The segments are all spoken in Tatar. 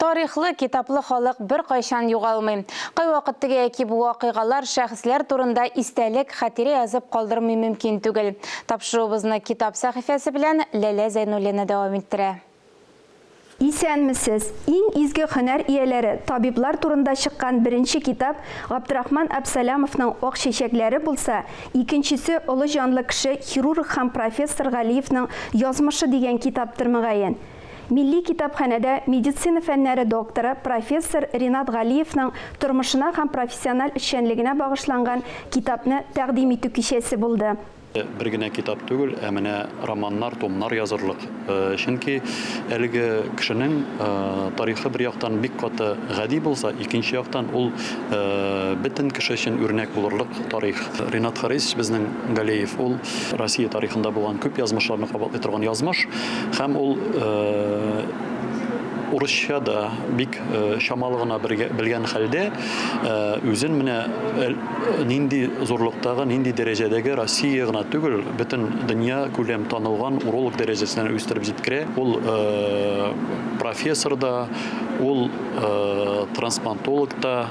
Тарихлы, китаплы халык бер кайчан югалмый. Кай вакыттагы яки бу вакыйгалар шәхесләр турында истәлек, хатирә язып калдырмый мөмкин түгел. Тапшыруыбызны китап сәхифәсе белән Ләлә Зәйнуллина дәвам иттерә. Исәнмесез, иң изге һөнәр ияләре табиблар турында чыккан беренче китап Габдрахман Абсаламовның Ак чәчәкләре булса, икенчесе олы җанлы кеше хирург һәм профессор Галиевның Язмышы дигән китаптыр мөгаен. Милли китапханәдә медицина фәннәре докторы профессор Ринат Галиевның тормышына һәм профессиональ эшчәнлегенә багышланган китапны тәкъдим итү кичәсе булды. Бер генә китап түгел, ә менә романнар, томнар язырлык. Чөнки әлеге кешенең тарихы бер яктан бик каты гади булса, икенче яктан ул бөтен кеше өчен үрнәк булырлык тарих. Ринат Харис безнең Галиев, ул Россия тарихында булган күп язмышларны кабатлый торган язмыш, һәм ул урысча да бик шамалы гына белгән хәлдә үзен менә нинди зурлыктагы, нинди дәрәҗәдәге Россия гына түгел, бөтен дөнья күләм танылган уролог дәрәҗәсенә үстереп җиткерә. Ул профессор да, ул трансплантолог да,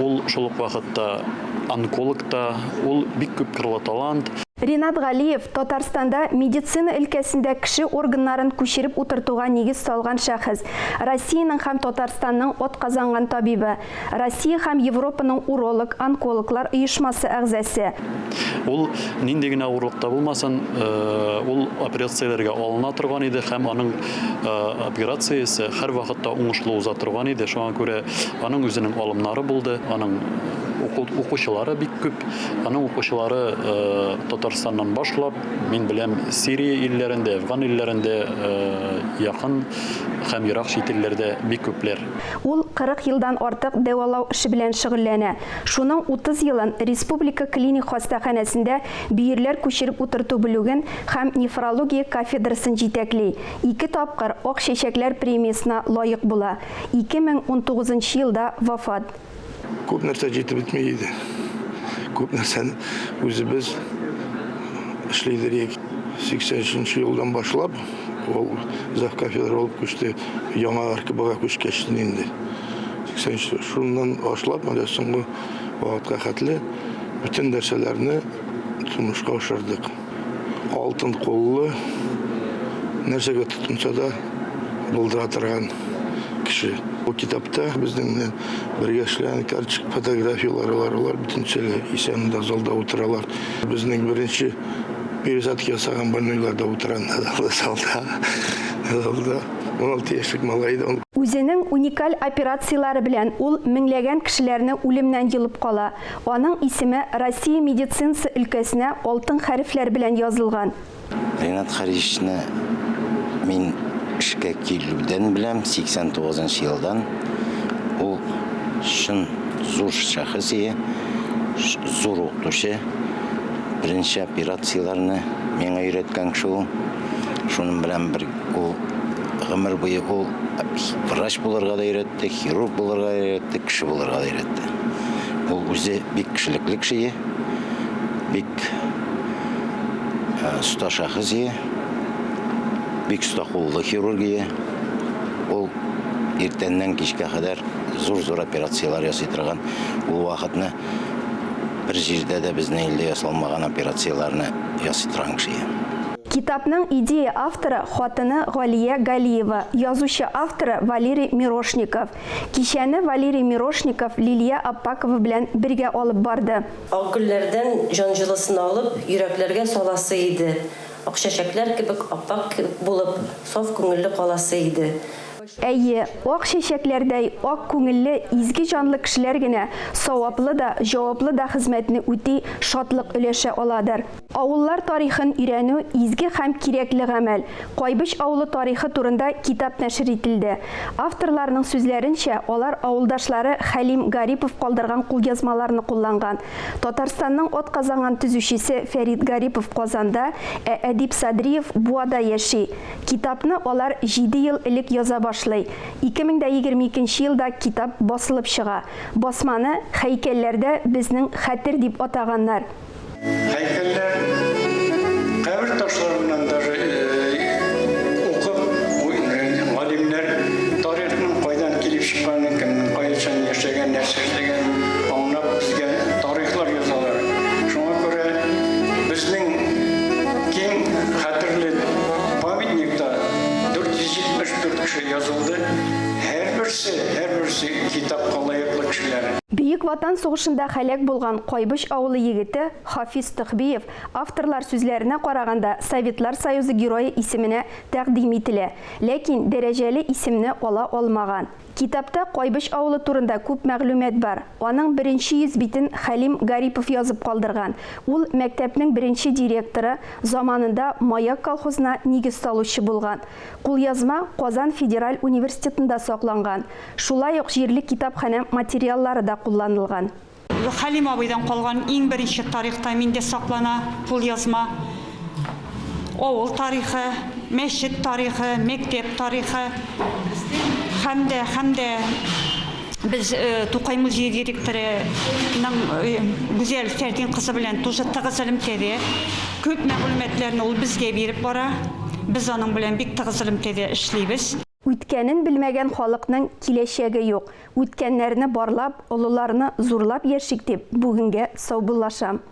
ул шул ук вакытта онколог да, ул бик күп кырлы талант. Ринат Галиев Татарстанда медицина өлкәсендә кеше органнарын күчереп утыртуга нигез салган шәхес. Россиянең һәм Татарстанның атказанган табибы. Россия һәм Европаның уролог, онкологлар оешмасы әгъзасы. Ул нинди генә авырлыкта булмасын, ул операцияләргә алына торган иде һәм аның операциясе һәр вакытта уңышлы уза торган иде. Шуңа күрә аның үзенең алымнары булды, аның укучылары бик күп. Аның укучылары Татарстаннан башлап, мин беләм, Сирия илләрендә, Афган илләрендә, якын һәм ерак чит илләрдә бик күпләр. Ул 40 елдан артык дәвалау эше белән шөгыльләнә. Шуның 30 елын Республика клиник хастаханәсендә бөерләр күчереп утырту бүлеген һәм нефрология кафедрасын җитәкли. 2 тапкыр Ак чәчәкләр премиясына лаек була. 2019 елда вафат. Күп нәрсә җитеп бетмәйде. Күп нәрсәне үзебез эшләйдек. 80 елдан башлап, ул зав кафедра булып күчте, яңа аркыбага күчкәч инде. 80 шуннан башлап, менә соңгы вакытка хәтле бүтән нәрсәләрне тормышка ашырдык. Алтын куллы нәрсәгә тотынса да булдыра торган кеше. Bu kitapta bizden birge işleyen karışık fotoğrafyaları var, bütünçeli isyanında zalda oturalar. Bizden birinci bir zatki yasagan больнойларда oturan zalda 16 yaşlık malaydı. Үзенең уникаль операциялары белән ул меңләгән кешеләрне үлемнән йылып кала. Аның исеме Россия медицинасы өлкәсенә алтын хәрефләр белән язылган. Ринат Харисны мин эшкә килүдән беләм 89 елдан. Ул шын зур шәхес, зур укытучы. Беренче операцияларны миңа өйрәткән кеше ул. Шуның белән бер ул гомер буе ул врач булырга да өйрәтте, хирург булырга да өйрәтте, кеше булырга да өйрәтте. Ул үзе бик кешелекле кеше, бик оста шәхес, бик оста куллы хирургия. Ул иртәннән кичкә кадәр зур операциялар ясый торган. Ул вакытны бер җирдә дә безнең илдә ясалмаган операцияларны ясый торган кеше. Китапның идея авторы хатыны Галия Галиева, язучы авторы Валерий Мирошников. Кичәне Валерий Мирошников Лилия Аппакова белән бергә алып барды. Ак гөлләрдән җан җылысын алып, йөрәкләргә саласы иде. Ак чәчәкләр кебек аппак булып, саф күңелле каласы иде. Әйе, ак чәчәкләрдәй ак күңелле, изге җанлы кешеләр генә саваплы да, җаваплы да хезмәтне үти, шатлык өләшә аладыр. Авыллар тарихын өйрәнү изге һәм кирәкле гамәл. Кайбыч авылы тарихы турында китап нәшер ителде. Авторларның сүзләренчә, алар авылдашлары Хәлим Гарипов калдырган кулъязмаларны кулланган. Татарстанның атказанган төзүчесе Фәрит Гарипов Казанда, Әдип Садриев Буада яши. Китапны алар 7 ел элек яза башлый. 2022 елда китап басылып чыга. Басманы һәйкәлләрдә безнең хәтер дип атаганнар. Һәйкәлләр кабер ташларыннан даже укып, галимнәр тарихның кайдан язылды. Һәр берсе китапка лайыклы кешеләр. Бөек Ватан сугышында хәлак булган Кайбыш авылы егете Хафиз Төхбиев авторлар сүзләренә караганда Советлар Союзы герое исеменә тәкъдим ителә, ләкин дәрәҗәле исемне ала алмаган. Китапта Кайбыш авылы турында күп мәгълүмат бар. Аның беренче йөз битен Хәлим Гарипов язып калдырган. Ул мәктәпнең беренче директоры, заманында Маяк колхозына нигез салучы булган. Кулъязма Казан федераль университетында сакланган. Шулай ук җирлек китапханә материаллары да кулланылган. Хәлим абыйдан калган иң беренче тарихта миндә саклана кулъязма. Авыл тарихы, мәчет тарихы, мәктәп тарихы һәм дә biz Тукай музей директорының Гүзәл Фәрдин кызы белән тоже тыгыз элемтәдә күп мәгълүматларны ул безгә биреп бара. Без аның белән бик тыгыз элемтәдә эшлибез. Үткәнен белмәгән халыкның киләчәге юк. Үткәннәрне барлап, олыларны зурлап яшик дип бүгенгә саубуллашам.